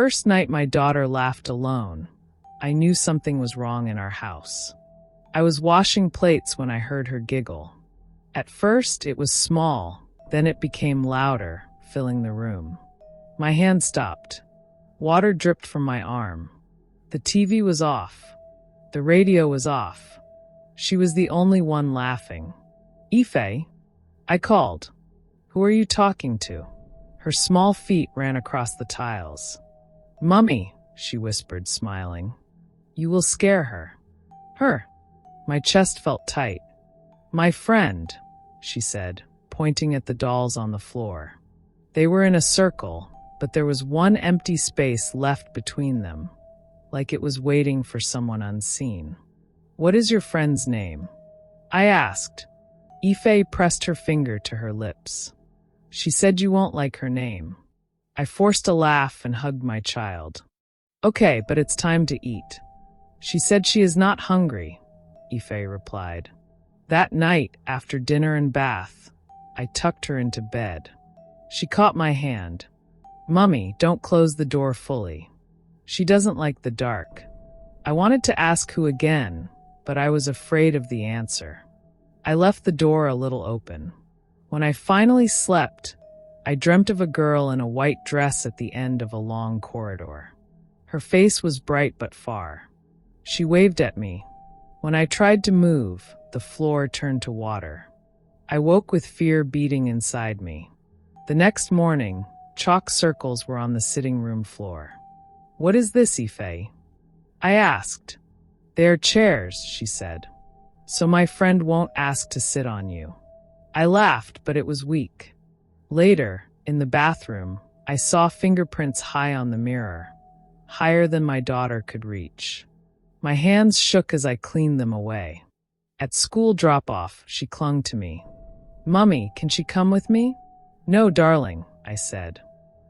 first night my daughter laughed alone, I knew something was wrong in our house. I was washing plates when I heard her giggle. At first, it was small, then it became louder, filling the room. My hand stopped. Water dripped from my arm. The TV was off. The radio was off. She was the only one laughing. "Ife?" I called. "Who are you talking to?" Her small feet ran across the tiles. "Mummy," she whispered, smiling. "You will scare her." "Her?" My chest felt tight. "My friend," she said, pointing at the dolls on the floor. They were in a circle, but there was one empty space left between them, like it was waiting for someone unseen. "What is your friend's name?" I asked. Ife pressed her finger to her lips. "She said you won't like her name." I forced a laugh and hugged my child. "Okay, but it's time to eat." "She said she is not hungry," Ife replied. That night, after dinner and bath, I tucked her into bed. She caught my hand. "Mummy, don't close the door fully. She doesn't like the dark." I wanted to ask who again, but I was afraid of the answer. I left the door a little open. When I finally slept, I dreamt of a girl in a white dress at the end of a long corridor. Her face was bright but far. She waved at me. When I tried to move, the floor turned to water. I woke with fear beating inside me. The next morning, chalk circles were on the sitting room floor. "What is this, Ife?" I asked. "They are chairs," she said. "So my friend won't ask to sit on you." I laughed, but it was weak. Later, in the bathroom, I saw fingerprints high on the mirror, higher than my daughter could reach. My hands shook as I cleaned them away. At school drop-off, she clung to me. "Mummy, can she come with me?" "No, darling," I said.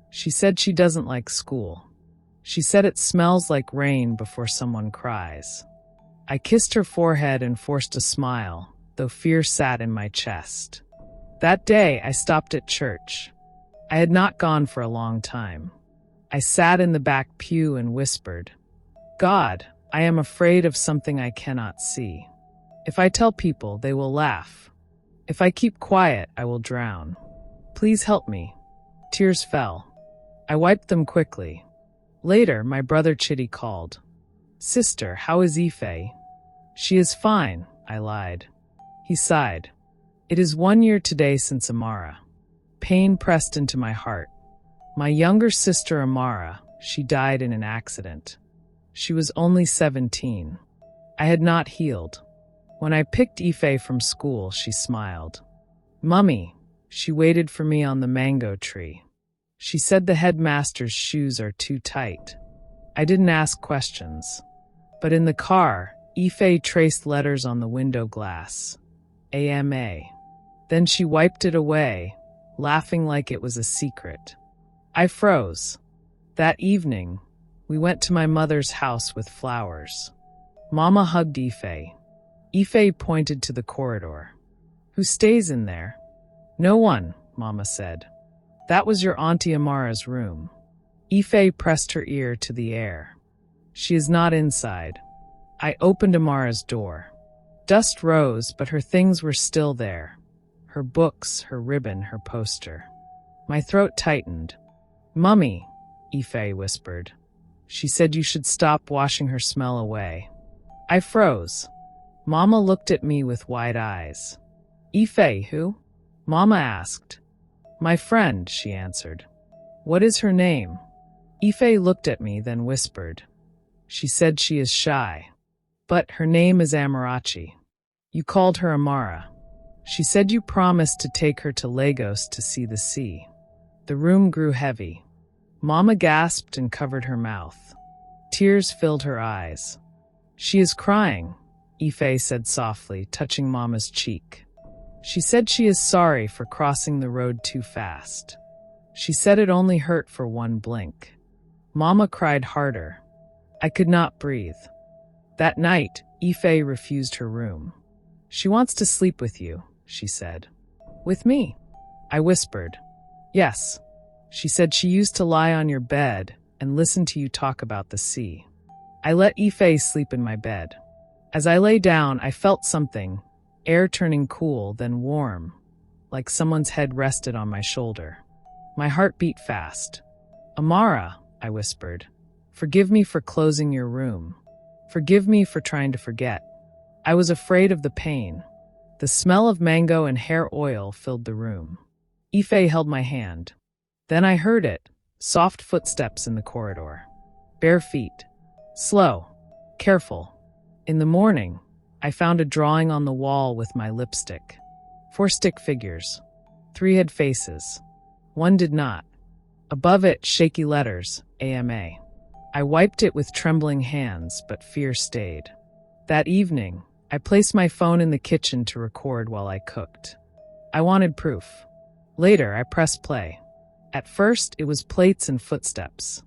She said she doesn't like school. She said it smells like rain before someone cries. I kissed her forehead and forced a smile, though fear sat in my chest. That day, I stopped at church. I had not gone for a long time. I sat in the back pew and whispered, "God, I am afraid of something I cannot see. If I tell people, they will laugh. If I keep quiet, I will drown. Please help me." Tears fell. I wiped them quickly. Later, my brother Chitty called. "Sister, how is Ife?" "She is fine," I lied. He sighed. "It is 1 year today since Amara." Pain pressed into my heart. My younger sister Amara, she died in an accident. She was only 17. I had not healed. When I picked Ife from school, she smiled. "Mummy," she waited for me on the mango tree. She said the headmaster's shoes are too tight. I didn't ask questions. But in the car, Ife traced letters on the window glass. AMA. Then she wiped it away, laughing like it was a secret. I froze. That evening, we went to my mother's house with flowers. Mama hugged Ife. Ife pointed to the corridor. "Who stays in there?" "No one," Mama said. "That was your Auntie Amara's room." Ife pressed her ear to the air. "She is not inside." I opened Amara's door. Dust rose, but her things were still there. Her books, her ribbon, her poster. My throat tightened. "Mummy," Ife whispered. She said you should stop washing her smell away. I froze. Mama looked at me with wide eyes. "Ife, who?" Mama asked. "My friend," she answered. "What is her name?" Ife looked at me, then whispered. She said she is shy. "But her name is Amarachi. You called her Amara. She said you promised to take her to Lagos to see the sea." The room grew heavy. Mama gasped and covered her mouth. Tears filled her eyes. "She is crying," Ife said softly, touching Mama's cheek. She said she is sorry for crossing the road too fast. She said it only hurt for one blink. Mama cried harder. I could not breathe. That night, Ife refused her room. "She wants to sleep with you," she said. "With me?" I whispered. "Yes." She said she used to lie on your bed, and listen to you talk about the sea. I let Ife sleep in my bed. As I lay down, I felt something, air turning cool, then warm, like someone's head rested on my shoulder. My heart beat fast. Amara, I whispered, forgive me for closing your room. Forgive me for trying to forget. I was afraid of the pain. The smell of mango and hair oil filled the room. Ife held my hand. Then I heard it, soft footsteps in the corridor. Bare feet. Slow. Careful. In the morning, I found a drawing on the wall with my lipstick. 4 stick figures. 3 had faces. 1 did not. Above it, shaky letters, AMA. I wiped it with trembling hands, but fear stayed. That evening, I placed my phone in the kitchen to record while I cooked. I wanted proof. Later, I pressed play. At first, it was plates and footsteps.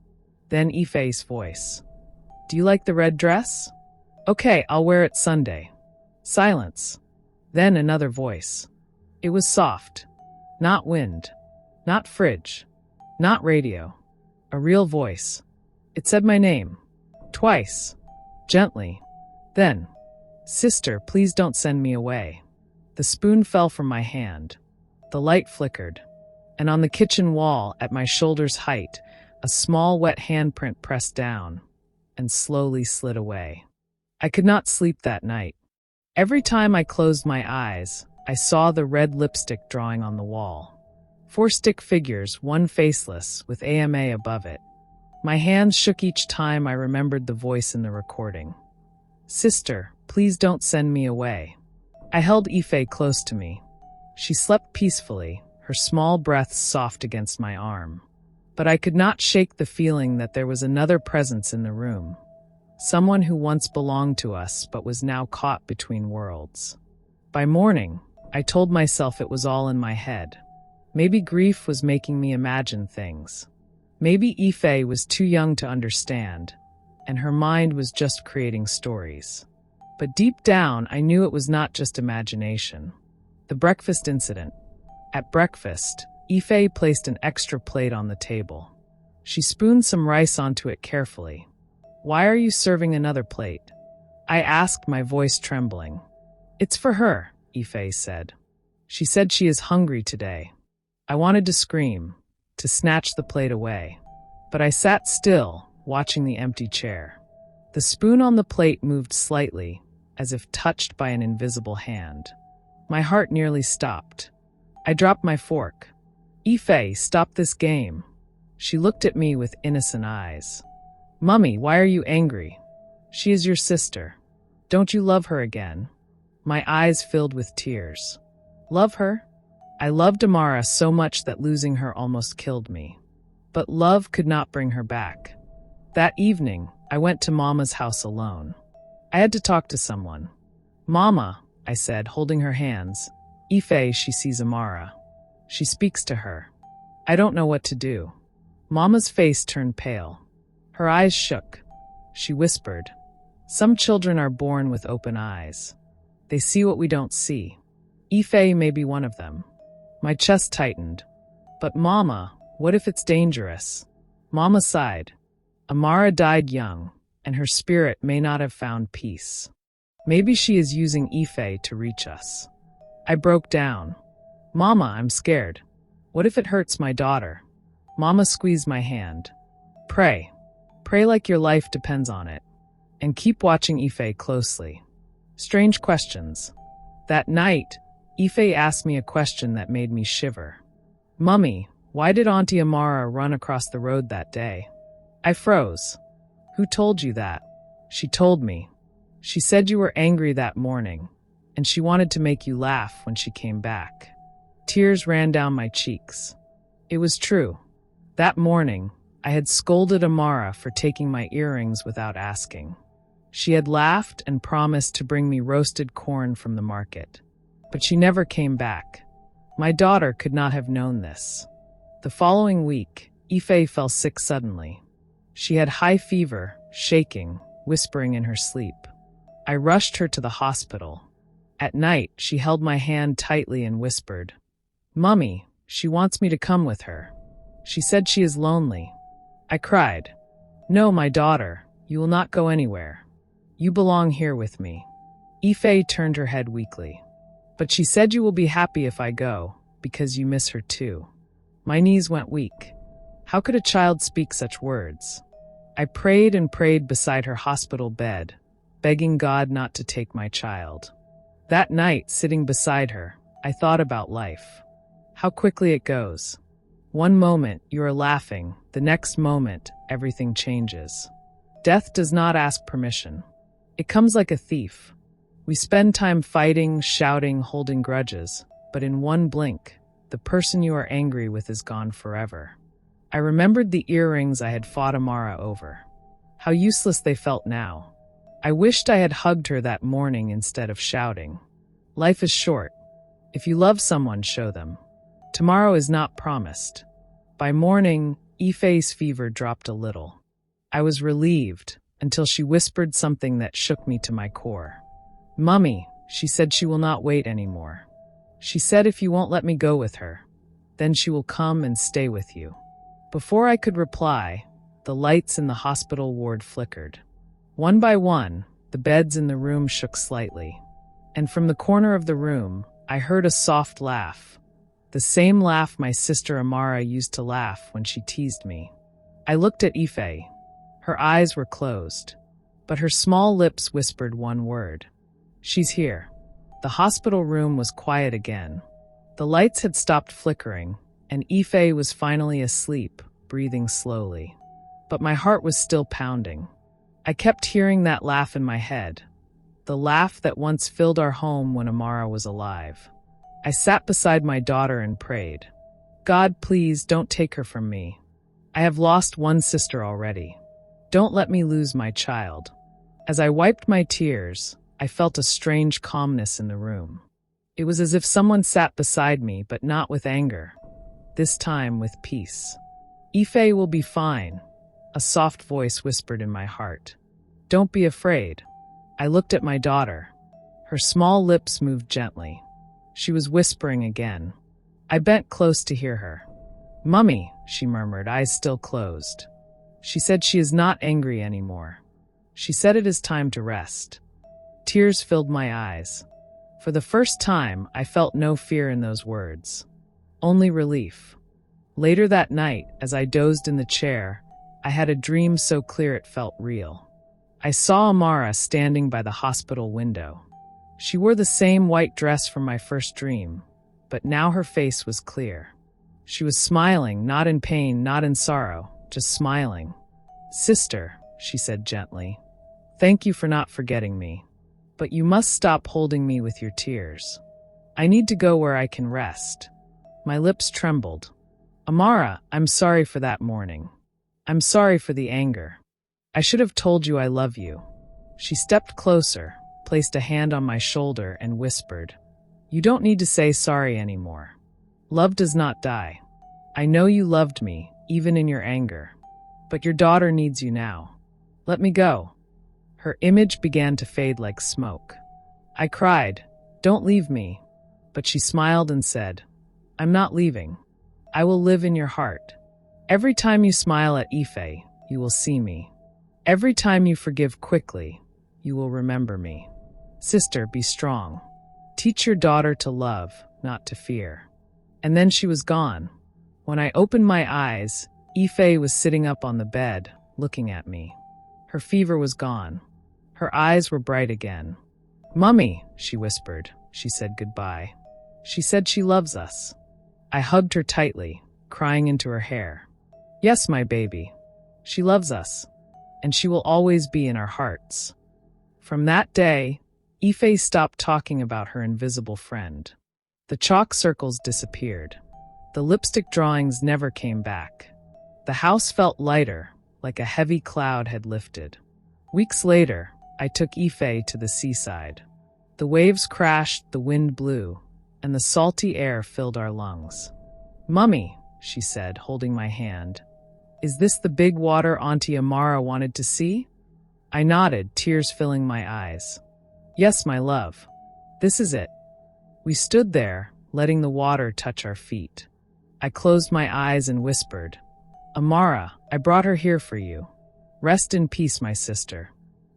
Then Ife's voice. Do you like the red dress? Okay, I'll wear it Sunday. Silence. Then another voice. It was soft. Not wind. Not fridge. Not radio. A real voice. It said my name. Twice. Gently. Then, Sister, please don't send me away. The spoon fell from my hand. The light flickered. And on the kitchen wall, at my shoulder's height, a small wet handprint pressed down and slowly slid away. I could not sleep that night. Every time I closed my eyes, I saw the red lipstick drawing on the wall. 4 stick figures, 1 faceless, with AMA above it. My hands shook each time I remembered the voice in the recording. Sister, please don't send me away. I held Ife close to me. She slept peacefully, her small breaths soft against my arm. But I could not shake the feeling that there was another presence in the room. Someone who once belonged to us but was now caught between worlds. By morning, I told myself it was all in my head. Maybe grief was making me imagine things. Maybe Ife was too young to understand, and her mind was just creating stories. But deep down, I knew it was not just imagination. The breakfast incident. At breakfast, Ife placed an extra plate on the table. She spooned some rice onto it carefully. Why are you serving another plate? I asked, my voice trembling. It's for her, Ife said. She said she is hungry today. I wanted to scream, to snatch the plate away. But I sat still, watching the empty chair. The spoon on the plate moved slightly, as if touched by an invisible hand. My heart nearly stopped. I dropped my fork. Ife, stop this game. She looked at me with innocent eyes. Mummy, why are you angry? She is your sister. Don't you love her again? My eyes filled with tears. Love her? I loved Amara so much that losing her almost killed me. But love could not bring her back. That evening, I went to Mama's house alone. I had to talk to someone. Mama, I said, holding her hands. Ife, she sees Amara. She speaks to her. I don't know what to do. Mama's face turned pale. Her eyes shook. She whispered, some children are born with open eyes. They see what we don't see. Ife may be one of them. My chest tightened. But Mama, what if it's dangerous? Mama sighed. Amara died young, and her spirit may not have found peace. Maybe she is using Ife to reach us. I broke down. Mama, I'm scared. What if it hurts my daughter? Mama squeezed my hand. Pray. Pray like your life depends on it. And keep watching Ife closely. Strange questions. That night, Ife asked me a question that made me shiver. Mummy, why did Auntie Amara run across the road that day? I froze. Who told you that? She told me. She said you were angry that morning, and she wanted to make you laugh when she came back. Tears ran down my cheeks. It was true. That morning, I had scolded Amara for taking my earrings without asking. She had laughed and promised to bring me roasted corn from the market. But she never came back. My daughter could not have known this. The following week, Ife fell sick suddenly. She had high fever, shaking, whispering in her sleep. I rushed her to the hospital. At night, she held my hand tightly and whispered, Mummy, she wants me to come with her. She said she is lonely. I cried. No, my daughter, you will not go anywhere. You belong here with me. Ife turned her head weakly. But she said you will be happy if I go, because you miss her too. My knees went weak. How could a child speak such words? I prayed and prayed beside her hospital bed, begging God not to take my child. That night, sitting beside her, I thought about life. How quickly it goes. One moment, you are laughing. The next moment, everything changes. Death does not ask permission. It comes like a thief. We spend time fighting, shouting, holding grudges, but in one blink, the person you are angry with is gone forever. I remembered the earrings I had fought Amara over. How useless they felt now. I wished I had hugged her that morning instead of shouting. Life is short. If you love someone, show them. Tomorrow is not promised. By morning, Ife's fever dropped a little. I was relieved until she whispered something that shook me to my core. Mummy, she said she will not wait anymore. She said if you won't let me go with her, then she will come and stay with you. Before I could reply, the lights in the hospital ward flickered. One by one, the beds in the room shook slightly. And from the corner of the room, I heard a soft laugh. The same laugh my sister Amara used to laugh when she teased me. I looked at Ife. Her eyes were closed, but her small lips whispered one word. She's here. The hospital room was quiet again. The lights had stopped flickering, and Ife was finally asleep, breathing slowly. But my heart was still pounding. I kept hearing that laugh in my head, the laugh that once filled our home when Amara was alive. I sat beside my daughter and prayed. God, please don't take her from me. I have lost one sister already. Don't let me lose my child. As I wiped my tears, I felt a strange calmness in the room. It was as if someone sat beside me, but not with anger. This time with peace. Ife will be fine, a soft voice whispered in my heart. Don't be afraid. I looked at my daughter. Her small lips moved gently. She was whispering again. I bent close to hear her. Mummy, she murmured, eyes still closed. She said she is not angry anymore. She said it is time to rest. Tears filled my eyes. For the first time, I felt no fear in those words. Only relief. Later that night, as I dozed in the chair, I had a dream so clear it felt real. I saw Amara standing by the hospital window. She wore the same white dress from my first dream, but now her face was clear. She was smiling, not in pain, not in sorrow, just smiling. Sister, she said gently, thank you for not forgetting me. But you must stop holding me with your tears. I need to go where I can rest. My lips trembled. Amara, I'm sorry for that morning. I'm sorry for the anger. I should have told you I love you. She stepped closer, placed a hand on my shoulder, and whispered, You don't need to say sorry anymore. Love does not die. I know you loved me, even in your anger. But your daughter needs you now. Let me go. Her image began to fade like smoke. I cried, Don't leave me. But she smiled and said, I'm not leaving. I will live in your heart. Every time you smile at Ife, you will see me. Every time you forgive quickly, you will remember me. Sister, be strong. Teach your daughter to love, not to fear. And then she was gone. When I opened my eyes, Ife was sitting up on the bed, looking at me. Her fever was gone. Her eyes were bright again. Mummy, she whispered. She said goodbye. She said she loves us. I hugged her tightly, crying into her hair. Yes, my baby. She loves us, and she will always be in our hearts. From that day, Ife stopped talking about her invisible friend. The chalk circles disappeared. The lipstick drawings never came back. The house felt lighter, like a heavy cloud had lifted. Weeks later, I took Ife to the seaside. The waves crashed, the wind blew, and the salty air filled our lungs. Mummy, she said, holding my hand, is this the big water Auntie Amara wanted to see? I nodded, tears filling my eyes. Yes, my love. This is it. We stood there, letting the water touch our feet. I closed my eyes and whispered, Amara, I brought her here for you. Rest in peace, my sister.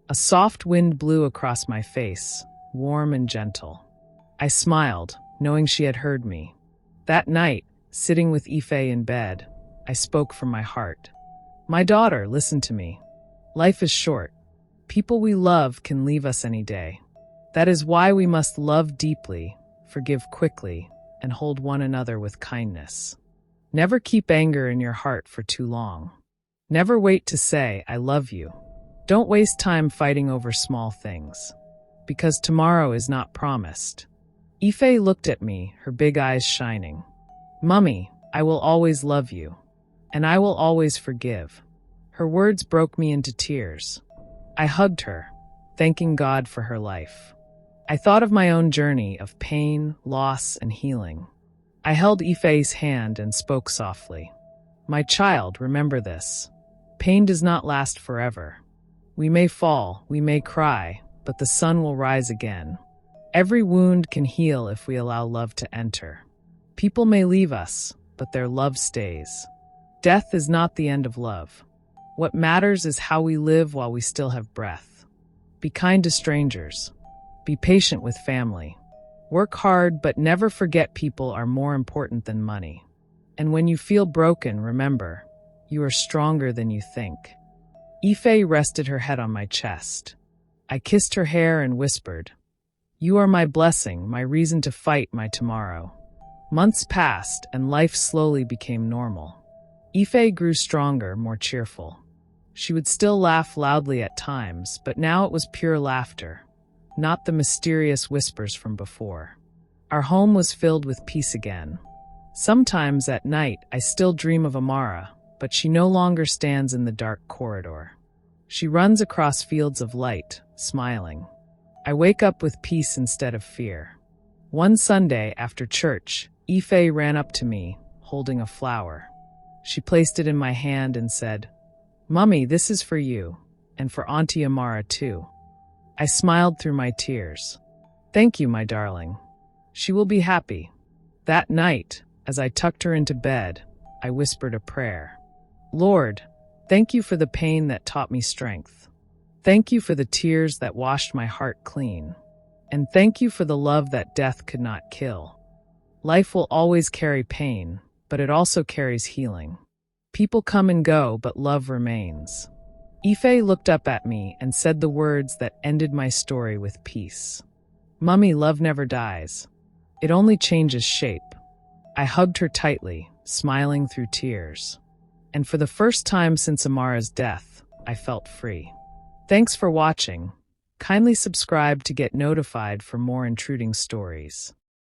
A soft wind blew across my face, warm and gentle. I smiled, knowing she had heard me. That night, sitting with Ife in bed, I spoke from my heart. My daughter, listen to me. Life is short. People we love can leave us any day. That is why we must love deeply, forgive quickly, and hold one another with kindness. Never keep anger in your heart for too long. Never wait to say, I love you. Don't waste time fighting over small things, because tomorrow is not promised. Ife looked at me, her big eyes shining. Mummy, I will always love you, and I will always forgive. Her words broke me into tears. I hugged her, thanking God for her life. I thought of my own journey of pain, loss, and healing. I held Ife's hand and spoke softly. My child, remember this. Pain does not last forever. We may fall, we may cry, but the sun will rise again. Every wound can heal if we allow love to enter. People may leave us, but their love stays. Death is not the end of love. What matters is how we live while we still have breath. Be kind to strangers. Be patient with family. Work hard, but never forget people are more important than money. And when you feel broken, remember, you are stronger than you think. Ife rested her head on my chest. I kissed her hair and whispered, You are my blessing, my reason to fight my tomorrow. Months passed, and life slowly became normal. Ife grew stronger, more cheerful. She would still laugh loudly at times, but now it was pure laughter, not the mysterious whispers from before. Our home was filled with peace again. Sometimes at night I still dream of Amara, but she no longer stands in the dark corridor. She runs across fields of light, smiling. I wake up with peace instead of fear. One Sunday after church, Ife ran up to me, holding a flower. She placed it in my hand and said, Mummy, this is for you, and for Auntie Amara too. I smiled through my tears. Thank you, my darling. She will be happy. That night, as I tucked her into bed, I whispered a prayer. Lord, thank you for the pain that taught me strength. Thank you for the tears that washed my heart clean. And thank you for the love that death could not kill. Life will always carry pain, but it also carries healing. People come and go, but love remains. Ife looked up at me and said the words that ended my story with peace. Mummy, love never dies. It only changes shape. I hugged her tightly, smiling through tears. And for the first time since Amara's death, I felt free. Thanks for watching. Kindly subscribe to get notified for more intruding stories.